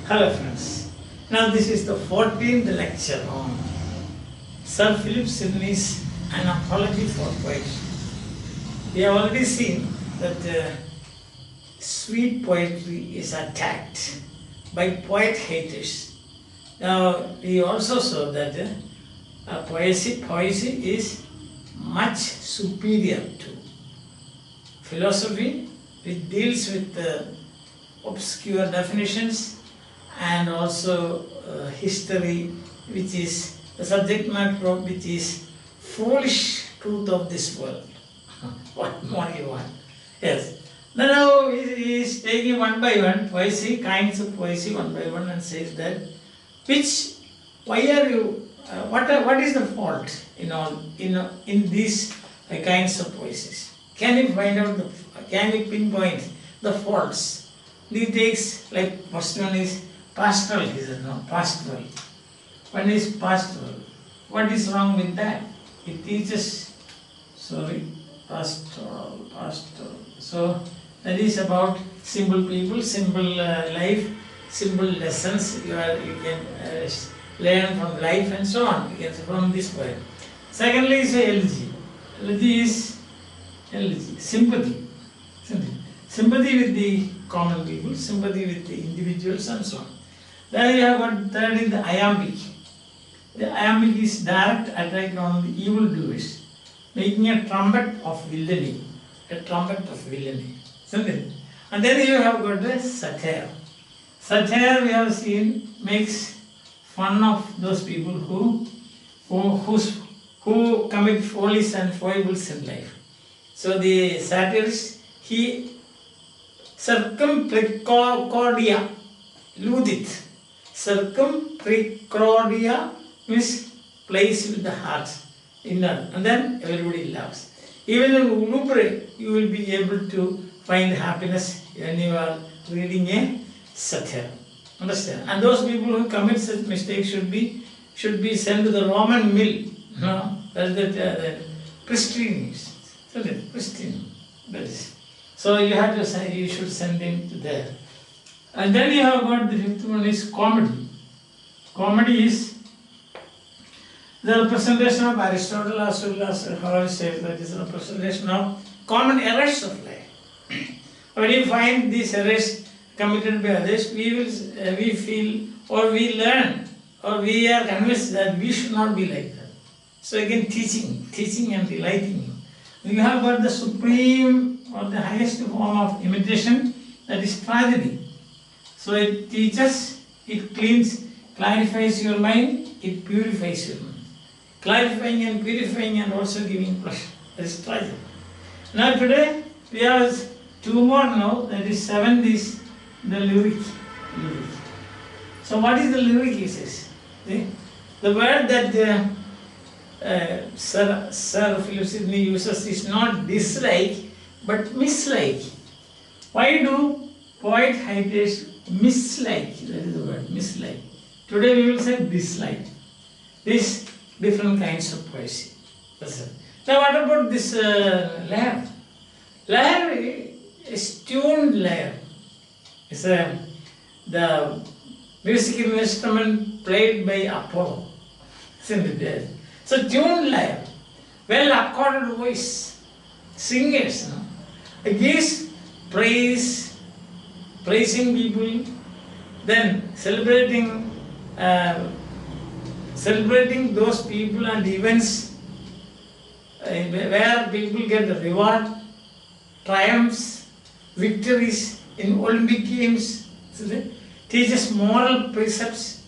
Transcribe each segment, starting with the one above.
Hello friends. Now this is the 14th lecture on Sir Philip Sidney's An Apology for Poetry. We have already seen that sweet poetry is attacked by poet haters. Now we also saw that poesy is much superior to philosophy, which deals with obscure definitions, and also history, which is the subject matter of which is foolish truth of this world. What more you want? Yes. Now he is taking one by one poesy, kinds of poesy one by one, and says that why are you? What is the fault in these kinds of poesies? Can you find out can you pinpoint the faults? He takes, like, first one is pastoral, he said, no, pastoral. One is pastoral. What is wrong with that? It teaches, pastoral. So that is about simple people, simple life, simple lessons you can learn from life and so on. You can from this point. Secondly is elegy. Elegy is sympathy. Sympathy with the common people, sympathy with the individuals and so on. Then you have got third is the iambic. The iambic is direct attack on the evildoers, making a trumpet of villainy. A trumpet of villainy. And then you have got the satire. Satire, we have seen, makes fun of those people who commit follies and foibles in life. So the satirist, he circumprecordia, ludit. Circumprecordia means plays with the heart, inner, and then everybody laughs. Even in Unubre, you will be able to find happiness when you are reading a satire. Understand? And those people who commit such mistakes should be sent to the Roman mill. No, that's the pristine. Pristine. That is. So you have to say, you should send him to there. And then you have got the fifth one is comedy. Comedy is the representation of Aristotle as well as how says that is a representation of common errors of life. When you find these errors committed by others, we feel or we learn or we are convinced that we should not be like that. So again, teaching and delighting. You have got the supreme or the highest form of imitation, that is tragedy. So it teaches, it cleans, clarifies your mind, it purifies your mind. Clarifying and purifying and also giving pleasure. That is tragedy. Now today we have two more now, that is seventh is the lyric. So what is the lyric, he says? See? The word that Sir Philip Sidney uses is not dislike but mislike. Why do poet haters mislike? That is the word, mislike. Today we will say dislike. These different kinds of poesy. Now what about this lyre? Lyre is tuned lyre. It's the musical instrument played by Apollo. So tuned lyre, well accorded voice, singers, it gives praising people, then celebrating those people and events where people get the reward, triumphs, victories in Olympic Games. Teaches moral precepts.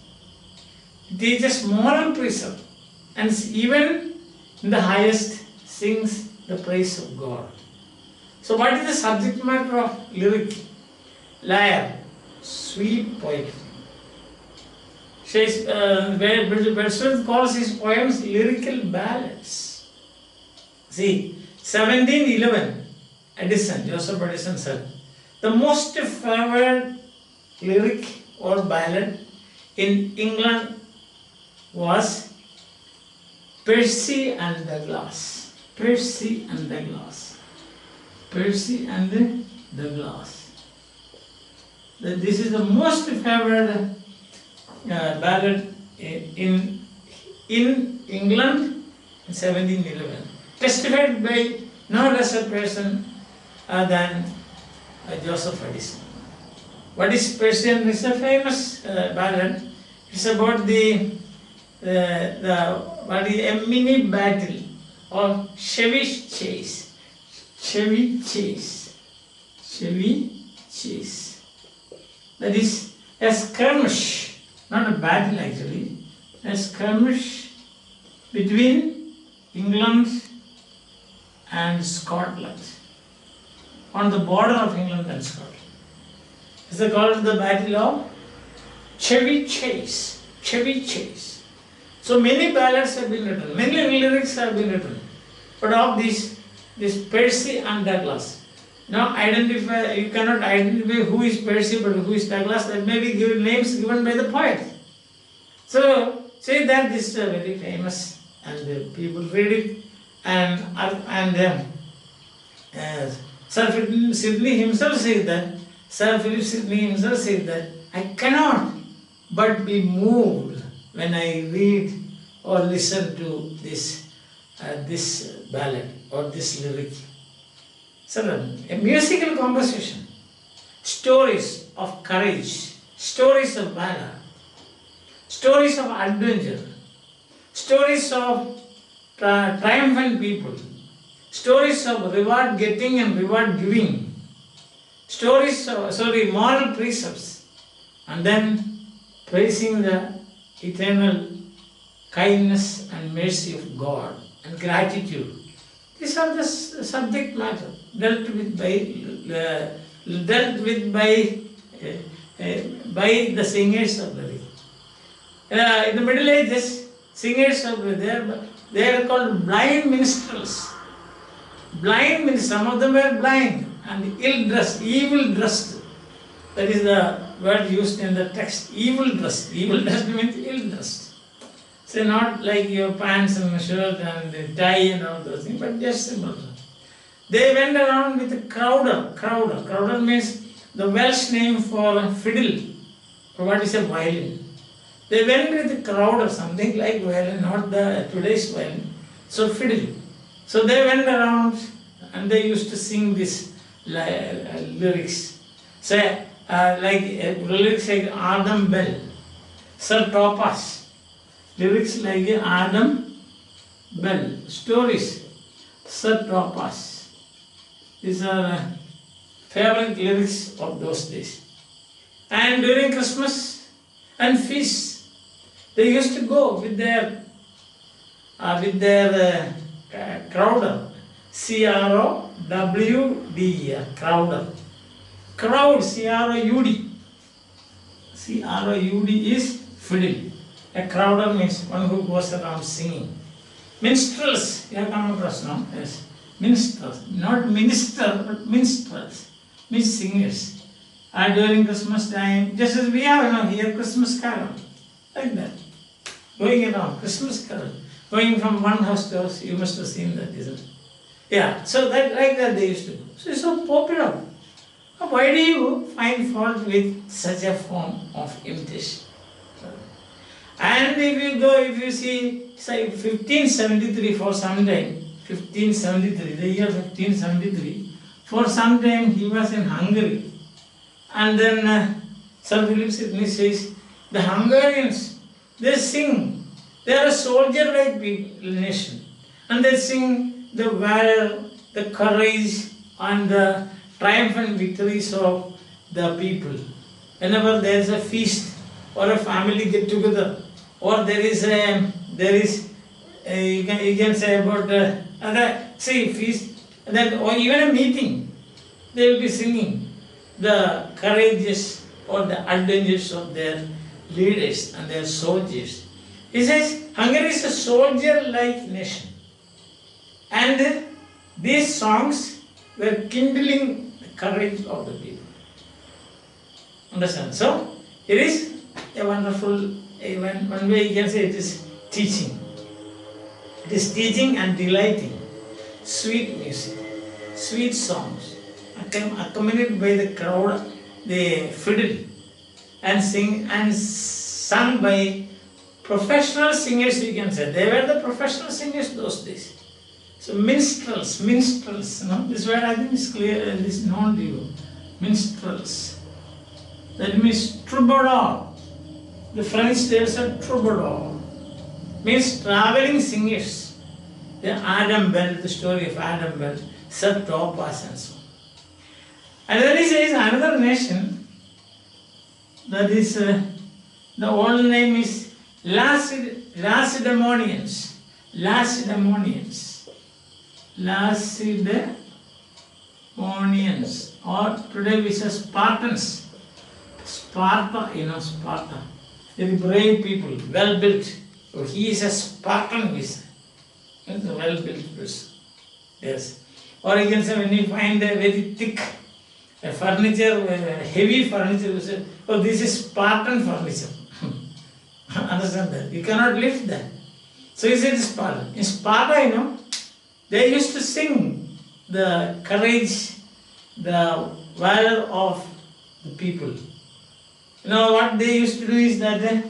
And even in the highest sings the praise of God. So what is the subject matter of lyric? Lyre, sweet poetry. Wordsworth calls his poems lyrical ballads. See, 1711, Joseph Addison said, the most favored lyric or ballad in England was Percy and the Glass. Percy and the Glass. This is the most favored ballad in England in 1711, testified by no lesser person than Joseph Addison. What is Persian? It's a famous ballad. It's about a mini battle or Chevy chase. That is a skirmish, not a battle actually, a skirmish between England and Scotland, on the border of England and Scotland. It's called the Battle of Chevy Chase. So many ballads have been written, many lyrics have been written, but of this Percy and Douglas. Now you cannot identify who is Percy but who is Douglas. That may be names given by the poet. So say that this is very famous and people read it, and Sir Sidney himself says that. Sir Philip Sidney himself says that I cannot but be moved when I read or listen to this ballad or this lyric. So, a musical composition, stories of courage, stories of valor, stories of adventure, stories of triumphant people, stories of reward getting and reward giving, stories of, moral precepts, and then praising the eternal kindness and mercy of God and gratitude. These are the subject matter dealt with by the singers of the day. In the Middle Ages, singers of the day, they are called blind minstrels. Blind means some of them were blind and ill-dressed, evil-dressed. That is the word used in the text, evil-dressed. Evil-dressed means ill-dressed. So not like your pants and shirt and tie and all those things, but just simple. They went around with a crowder. Crowder means the Welsh name for fiddle, or what is a violin. They went with a crowder, something like violin, not the today's violin. So fiddle. So they went around and they used to sing these lyrics. Say lyrics like Adam Bell, Sir Topas. Lyrics like Adam Bell, stories, Sir Topas. These are favorite lyrics of those days. And during Christmas and feasts, they used to go with their crowder, C-R-O-W-D-E-R, crowder. Crowd, C-R-O-U-D. C-R-O-U-D is fiddle. A crowder means one who goes around singing. Minstrels, you have come across now? Yes. Minstrels, not minister, but minstrels, means singers. And during Christmas time, just as we have here Christmas carol, like that. Going around, Christmas carol. Going from one house to house, you must have seen that, isn't it? Yeah, so like that they used to do. So it's so popular. Why do you find fault with such a form of imitation? And if you see, say 1573 for some time, 1573, the year 1573, for some time he was in Hungary. And then Sir Philip Sidney says, the Hungarians, they sing, they are a soldier-like nation. And they sing the valor, the courage, and the triumphant victories of the people. Whenever there is a feast or a family get together, or there is you can say about feast, that or even a meeting, they will be singing the courageous or the adventures of their leaders and their soldiers. He says Hungary is a soldier-like nation, and these songs were kindling the courage of the people. Understand? So it is a wonderful, one way you can say it is teaching. It is teaching and delighting. Sweet music, sweet songs, accompanied by the crowd the fiddle and sung by professional singers, you can say. They were the professional singers those days. So minstrels, this word I think is clear and is known to you. Minstrels. That means troubadour. The French they said troubadour. Means traveling singers. The Adam Bell, the story of Adam Bell, Sir Thopas and so on. And then he says another nation, that is, the old name is Lacedaemonians. Or today we say Spartans. Sparta, Sparta. Very brave people, well built. So he is a Spartan, we say. It's a well built person. Yes. Or you can say when you find a very thick furniture, heavy furniture, you say, oh, this is Spartan furniture. Understand that? You cannot lift that. So he said Sparta. In Sparta, they used to sing the courage, the valor of the people. What they used to do is that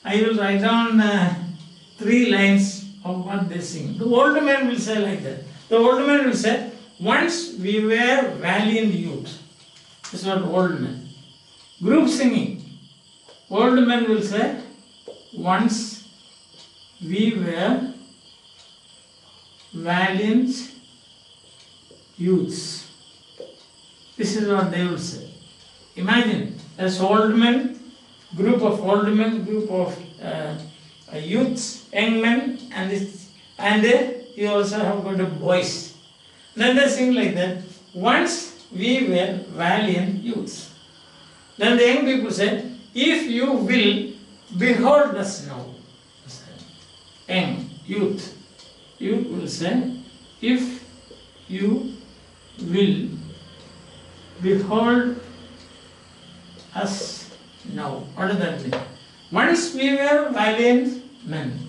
I will write down 3 lines of what they sing. The old man will say like that. The old man will say, once we were valiant youth. This is what old man. Group singing. Old man will say, once we were valiant youths. This is what they will say. Imagine, as old men, group of old men, group of youths, young men, and you also have got a boys. Then they sing like that. Once we were valiant youths. Then the young people said, if you will behold us now. Young, youth. Youth will say, if you will behold us now. What does that mean? Once we were valiant men.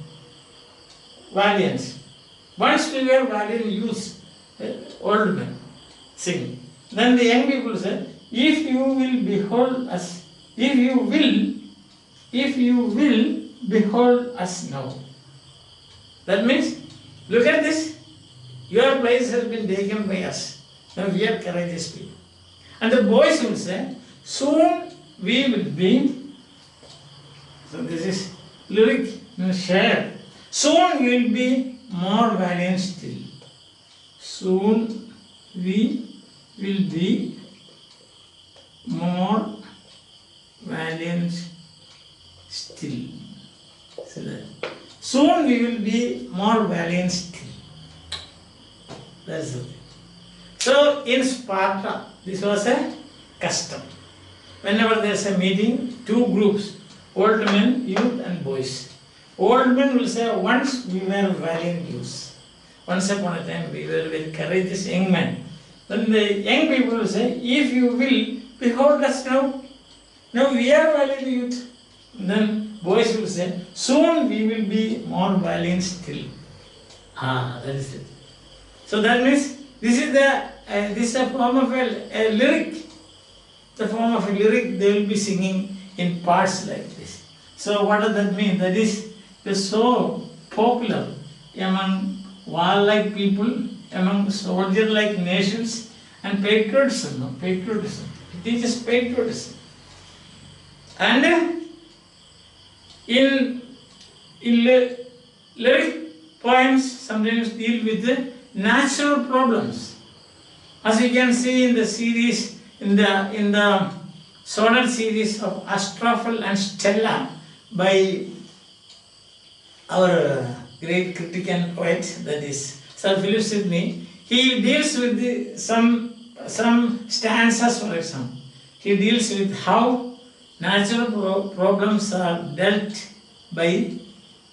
Valiant. Once we were valiant youths, old men, sing. Then the young people said, if you will behold us, if you will behold us now. That means, look at this. Your place has been taken by us. Now we are courageous people. And the boys will say, soon we will be. So this is lyric, share. Soon we will be more valiant still. Soon we will be more valiant still. So that. Soon we will be more valiant still. That's the thing. So in Sparta, this was a custom. Whenever there is a meeting, 2 groups, old men, youth and boys. Old men will say, once we were valiant youths. Once upon a time we were very courageous young men. Then the young people will say, if you will, behold us now. Now we are valiant youth. And then boys will say, soon we will be more valiant still. That is it. So that means this is a form of a lyric. The form of a lyric they will be singing in parts like this. So what does that mean? That is, it is so popular among warlike people, among soldier-like nations, and patriotism. Patriotism. It teaches patriotism. And in lyric poems sometimes deal with the natural problems. As you can see in the series, in the sonnet series of Astrophel and Stella by our great critic and poet, that is Sir Philip Sidney, he deals with some stanzas, for example. He deals with how natural problems are dealt by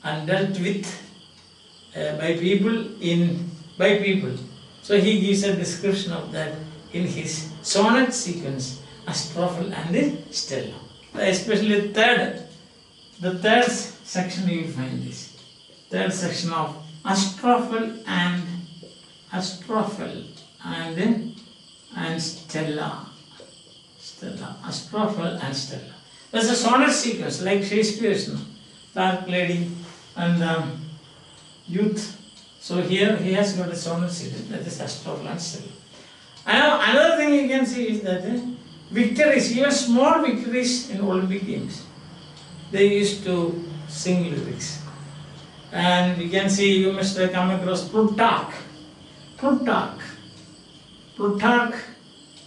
and dealt with by people. So he gives a description of that in his sonnet sequence, Astrophel and Stella. Especially the third section you will find this. Third section of Astrophel and Stella. stella, astrophel and stella. There's a sonnet sequence like Shakespeare's, Dark Lady and Youth. So here he has got a sonnet sequence, that is astrophel and stella. Another thing you can see is that victories, even small victories in Olympic Games, they used to sing lyrics. And you can see, you must have come across Plutarch,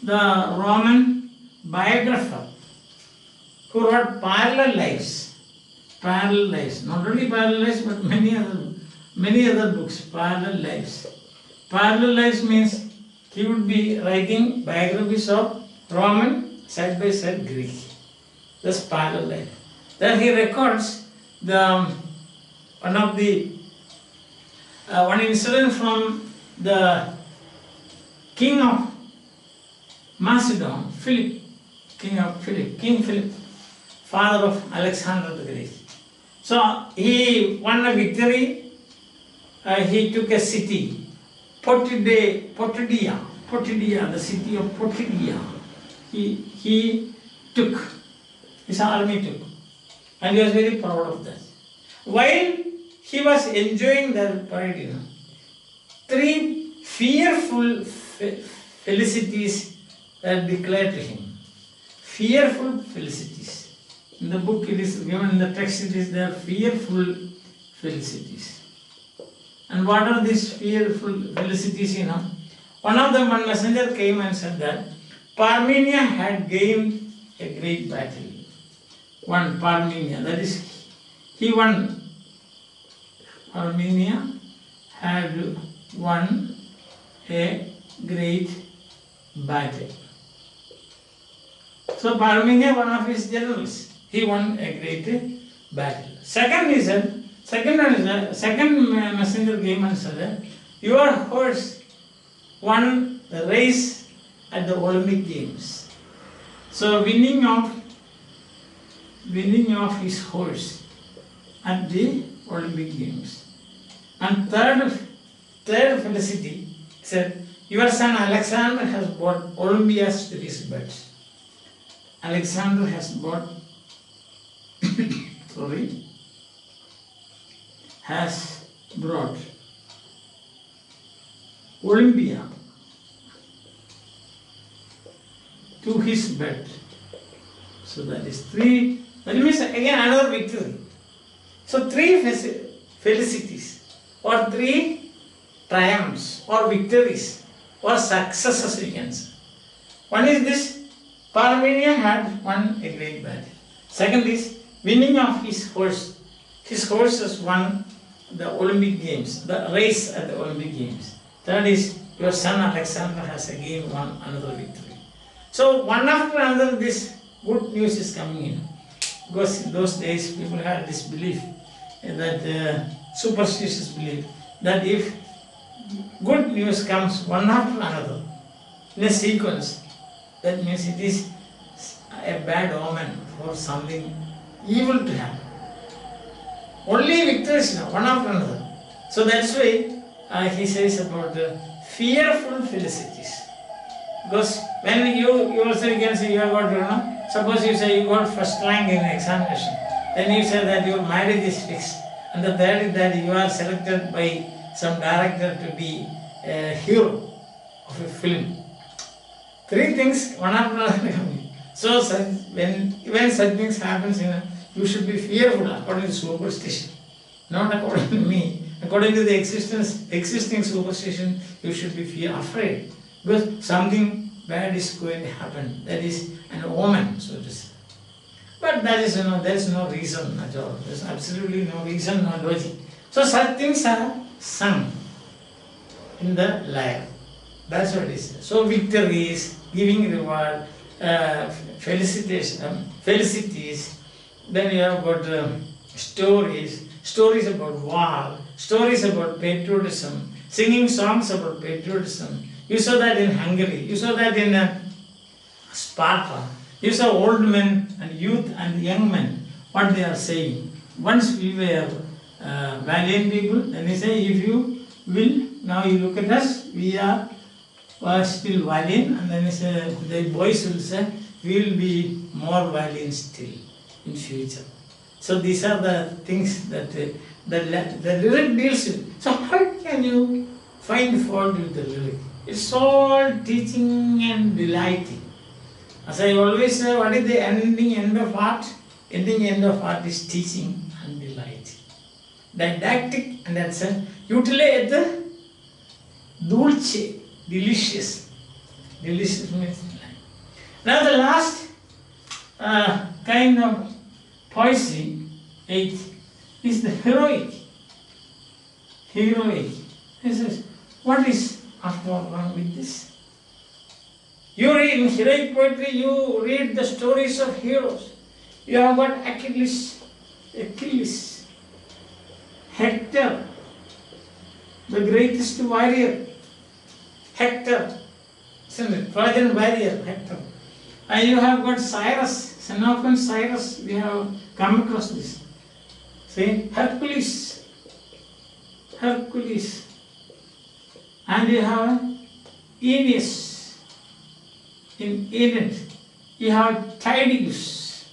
the Roman biographer, who wrote parallel lives, not only parallel lives but many other books, parallel lives. Parallel lives means he would be writing biographies of Roman side by side Greek. That's parallel life. Then he records one incident from the king of Macedon, King Philip, father of Alexander the Great. So he won a victory. He took a city, Potidia, the city of Potidia. He took, his army took, and he was very proud of that. While he was enjoying that parade, three fearful felicities are declared to him. Fearful felicities. In the book it is given, in the text it is there, fearful felicities. And what are these fearful felicities, One of them, one messenger came and said that Parmenia had gained a great battle. Parmenia, that is, he won. Armenia had won a great battle. So Parmenia, one of his generals, he won a great battle. Second messenger came and said, your horse won the race at the Olympic Games. So winning of his horse at the Olympic Games. And third felicity said, your son Alexander has brought Olympias to his bed. Alexander has brought Olympia to his bed. So that is three. That means again another victory. So three felicities, or three triumphs, or victories, or successes we can say. One is this, Parmenia had won a great battle. Second is winning of his horse. His horse has won the Olympic Games, the race at the Olympic Games. Third is your son Alexander has again won another victory. So one after another this good news is coming in. Because in those days people had this belief, that superstitious belief, that if good news comes one after another in a sequence, that means it is a bad omen for something evil to happen. Only victories now, one after another. So that's why he says about the fearful felicities. Because when you also can say you have got, suppose you say you got first rank in examination, then you say that your marriage is fixed. And the third is that you are selected by some director to be a hero of a film. Three things, one after another coming. So when such things happen, you should be fearful according to superstition. Not according to me. According to the existing superstition, you should be afraid. Because something bad is going to happen. That is an omen, so to say. But that is, there is no reason at all. There is absolutely no reason, no logic. So such things are sung in the lyre. That's what it is. So victories, giving reward, felicities. Then you have got stories about war, stories about patriotism, singing songs about patriotism. You saw that in Hungary. You saw that in Sparta. You saw old men and youth and young men, what they are saying. Once we were valiant people, then they say, if you will, now you look at us, we are still valiant. And then they say, the boys will say, we will be more valiant still in future. So these are the things that the lyric deals with. So how can you find fault with the lyric? It's all teaching and delighting. As I always say, what is the ending end of art? Ending end of art is teaching and delighting. Didactic and that's a utile the dulce, delicious. Delicious means delight. Now the last kind of poetry, 8, is the heroic. Heroic. He says, what is after all wrong with this? You read in heroic poetry, you read the stories of heroes. You have got Achilles, Hector, the greatest warrior, Hector, isn't it? Trojan warrior, Hector. And you have got Cyrus, son of Cyrus, we have come across this. See, Hercules. And you have Aeneas in Aeneid. You have Tydeus,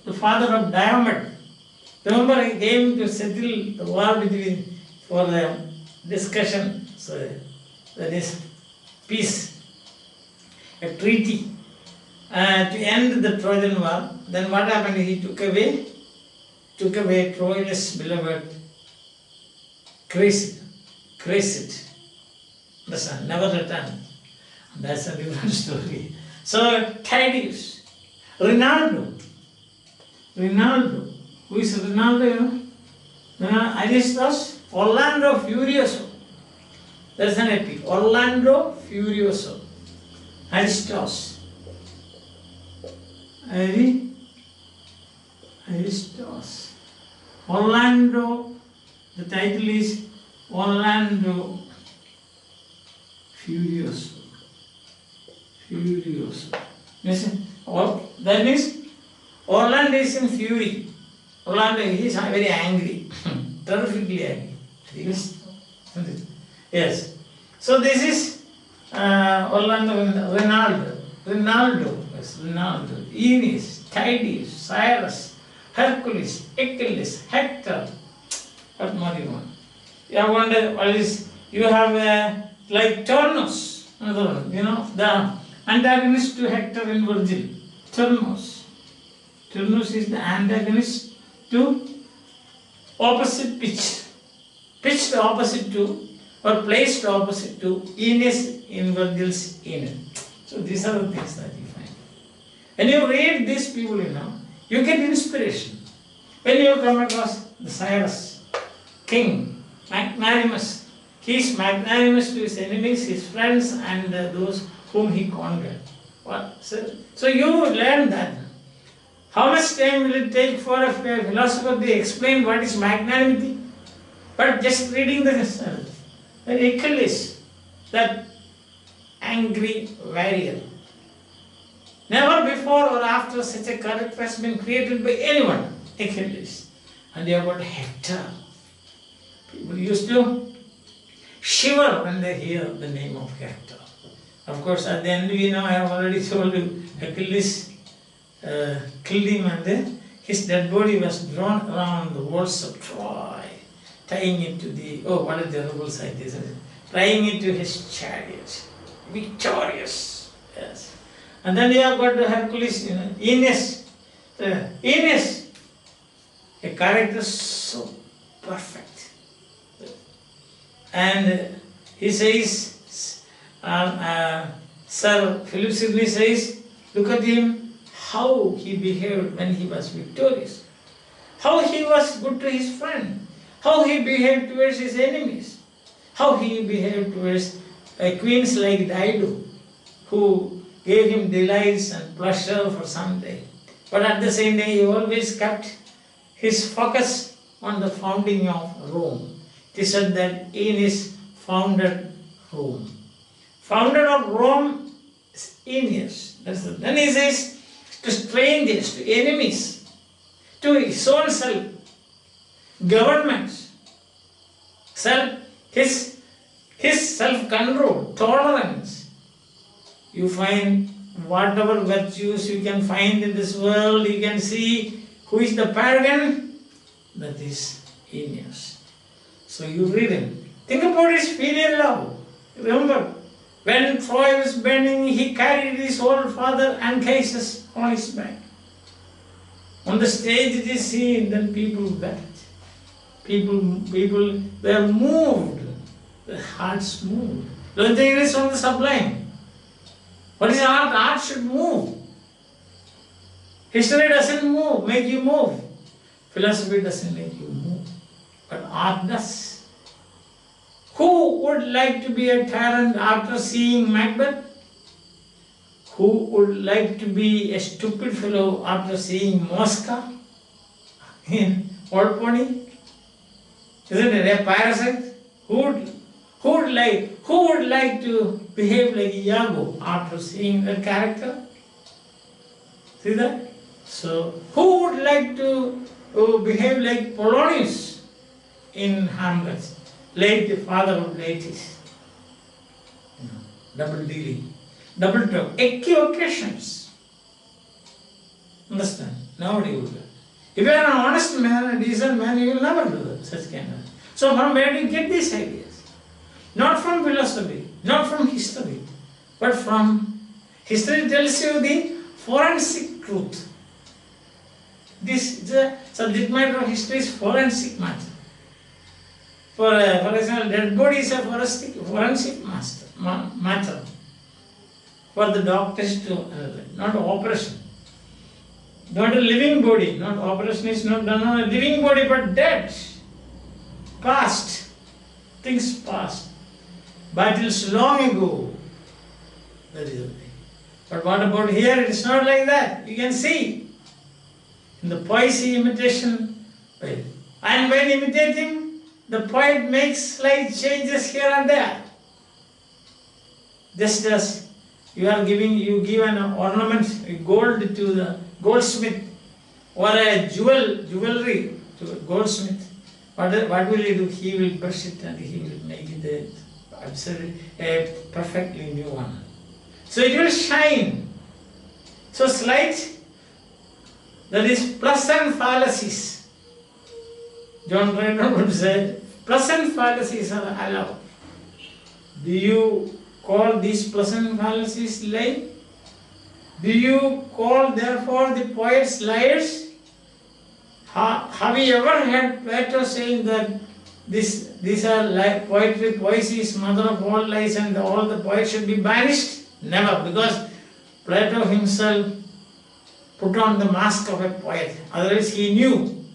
the father of Diomed. Remember, he came to settle the war between for the discussion. So that is peace, a treaty to end the Trojan war. Then what happened? He took away Troilus' beloved Cressid. Understand? Never returned. That's a different story. So Tydeus, Ronaldo. Who is Ronaldo? Aristos, Orlando Furioso. That's an epic. Orlando Furioso. Aristos. Orlando, the title is Orlando Furioso. Listen, that means Orlando is in fury. Orlando is very angry, terrifically angry. Yes. So this is Ronaldo, Aeneas, Tydeus, Cyrus, Hercules, Achilles, Hector. What more you want? You have wondered what is, you have like Turnus, another one, the antagonist to Hector in Virgil. Turnus is the antagonist to opposite pitched opposite to or placed opposite to Aeneas in Virgil's Aeneid. So these are the things that you find. When you read these people, you get inspiration. When you come across the Cyrus, king, magnanimous, he is magnanimous to his enemies, his friends, and those whom he conquered. What? So you learn that. How much time will it take for a philosopher to explain what is magnanimity? But just reading the Achilles, that angry warrior. Never before or after such a character has been created by anyone. Achilles. And you have got Hector. People used to shiver when they hear the name of Hector. Of course, at the end, I have already told you, Achilles killed him and his dead body was drawn around the walls of Troy, tying it to what a terrible sight this is, tying it to his chariot, victorious, yes. And then you have got the Hercules, Aeneas, a character so perfect. And he says, Sir Philip Sidney says, look at him, how he behaved when he was victorious. How he was good to his friend. How he behaved towards his enemies. How he behaved towards queens like Dido, who gave him delights and pleasure for some day. But at the same day, he always kept his focus on the founding of Rome. He said that Aeneas founded Rome. Founder of Rome is Aeneas. Then he says, to strangers, to enemies, to his own self, governments, his self-control, tolerance. You find whatever virtues you can find in this world, you can see who is the paragon, that is Aeneas. So you read him. Think about his filial love. Remember, when Troy was burning, he carried his old father Anchises on his back. On the stage it is seen, then people wept. People were moved. Their hearts moved. Don't you think it is from the sublime? What is art? Art should move. History doesn't make you move. Philosophy doesn't make you move. But art does. Who would like to be a tyrant after seeing Macbeth? Who would like to be a stupid fellow after seeing Mosca in Old Pony? Isn't it a parasite? Who would like to behave like Iago after seeing that character? See that? So, who would like to behave like Polonius in Hamlet, like the father of ladies? Double dealing, double talk, equivocations. Understand? Nobody will do. If you are an honest man, a decent man, you will never do such kind of. So from where do you get these ideas? Not from philosophy, not from history, but from history tells you the forensic truth. The subject matter of history is forensic matter. For example, dead body is a forensic matter. For the doctors to, not operation. Not a living body, not operation is not done on a living body, but dead. Past, things past, battles long ago. That is the thing. But what about here? It is not like that. You can see in the poesy imitation. And when imitating, the poet makes slight changes here and there. Just as you give an ornament, gold to the goldsmith, or a jewelry to a goldsmith. What will he do? He will brush it and he will make it a perfectly new one. So it will shine. So slight, that is pleasant fallacies. John Renner would say, pleasant fallacies are allowed. Do you call these pleasant fallacies lie? Do you call therefore the poets liars? Have you ever heard Plato saying that these are poesy is mother of all lies and all the poets should be banished? Never, because Plato himself put on the mask of a poet. Otherwise he knew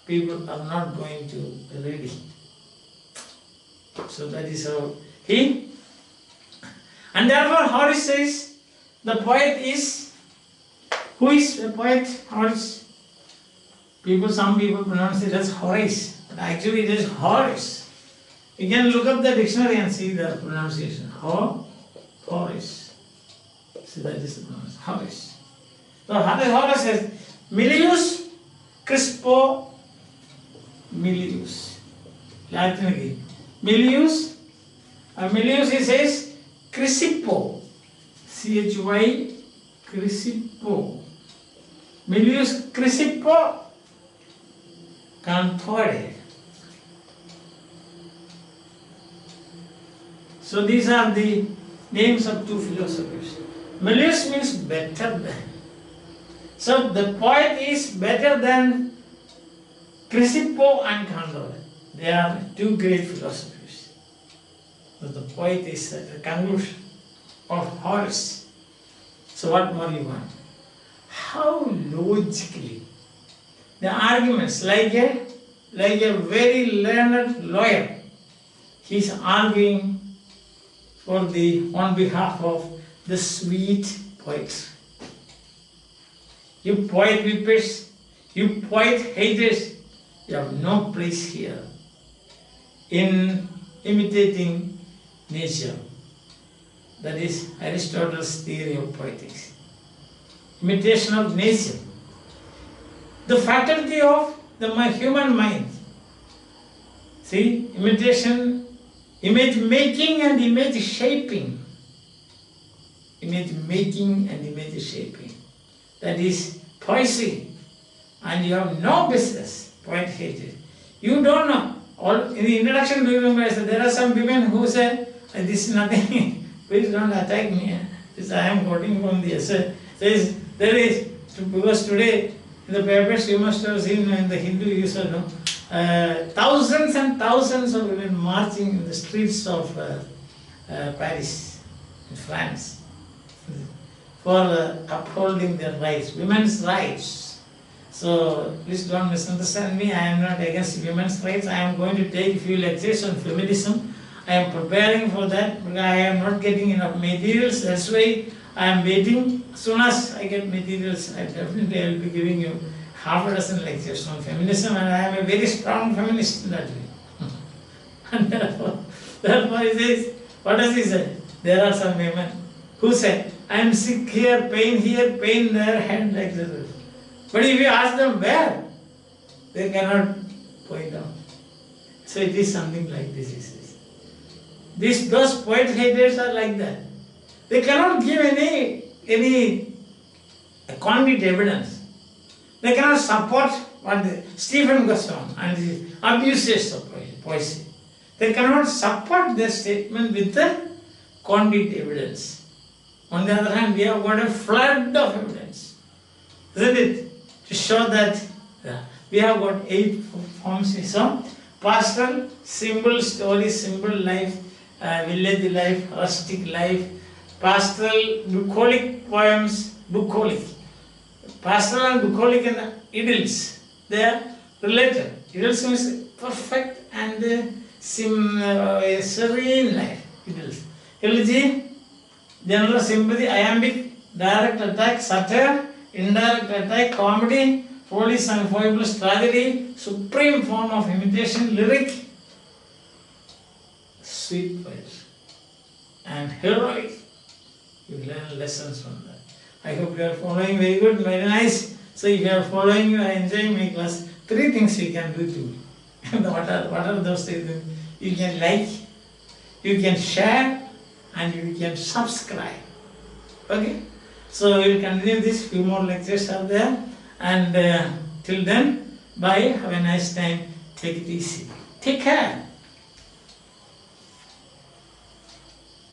people are not going to read him. So that is how he. And therefore Horace says the poet is, who is a poet? Horace. Some people pronounce it as Horace, but actually it is Horace. You can look up the dictionary and see the pronunciation. Horace. So that is the pronunciation. Horace. So Horace says, Milius Crispo Milius. Latin again. Milius he says Crisippo. Chy Crisippo. Milius Crisippo Cantore. So these are the names of two philosophers. Milius means better than. So the poet is better than Crisippo and Cantore. They are two great philosophers. But the poet is the conclusion of Horace. So what more you want? How logically the arguments, like a very learned lawyer, he is arguing on behalf of the sweet poets. You poet weepers, you poet haters, you have no place here in imitating nature. That is Aristotle's theory of poetics. Imitation of nature. The faculty of the human mind. See, imitation, image making and image shaping. image making and image shaping. That is poesy. And you have no business, poet hated. You don't know. In the introduction, do you remember I said there are some women who say, this is nothing, please don't attack me. This I am quoting from the essay. There is, because today in the papers you must have seen in the Hindu you said, no, thousands and thousands of women marching in the streets of Paris, in France, for upholding their rights, women's rights. So please don't misunderstand me. I am not against women's rights. I am going to take a few lectures on feminism. I am preparing for that, but I am not getting enough materials. That's why I am waiting. As soon as I get materials, I definitely will be giving you half a dozen lectures on feminism, and I am a very strong feminist in that way. And therefore he says, what does he say? There are some women who say, I am sick here, pain there, head like this. But if you ask them where, they cannot point out. So it is something like this, he says. Those poet haters are like that. They cannot give any concrete evidence. They cannot support what Stephen goes on and his abuses of poesy. They cannot support their statement with the concrete evidence. On the other hand, we have got a flood of evidence, isn't it? To show that we have got 8 forms. So, pastoral, symbol, story, symbol life, village life, rustic life, pastoral, bucolic poems, bucolic. Pastoral and bucolic and idylls, they are related. Idylls means perfect and serene life. Idylls. Elegy, general sympathy, iambic, direct attack, satire, indirect attack, comedy, follies and foibles, tragedy, supreme form of imitation, lyric, sweet poetry, and heroic. You learn lessons from that. I hope you are following very good, very nice. So if you are following, you are enjoying my class. 3 things you can do too. What are those 3 things? You can like, you can share, and you can subscribe. Okay? So we will continue this. Few more lectures are there. And till then, bye. Have a nice time. Take it easy. Take care.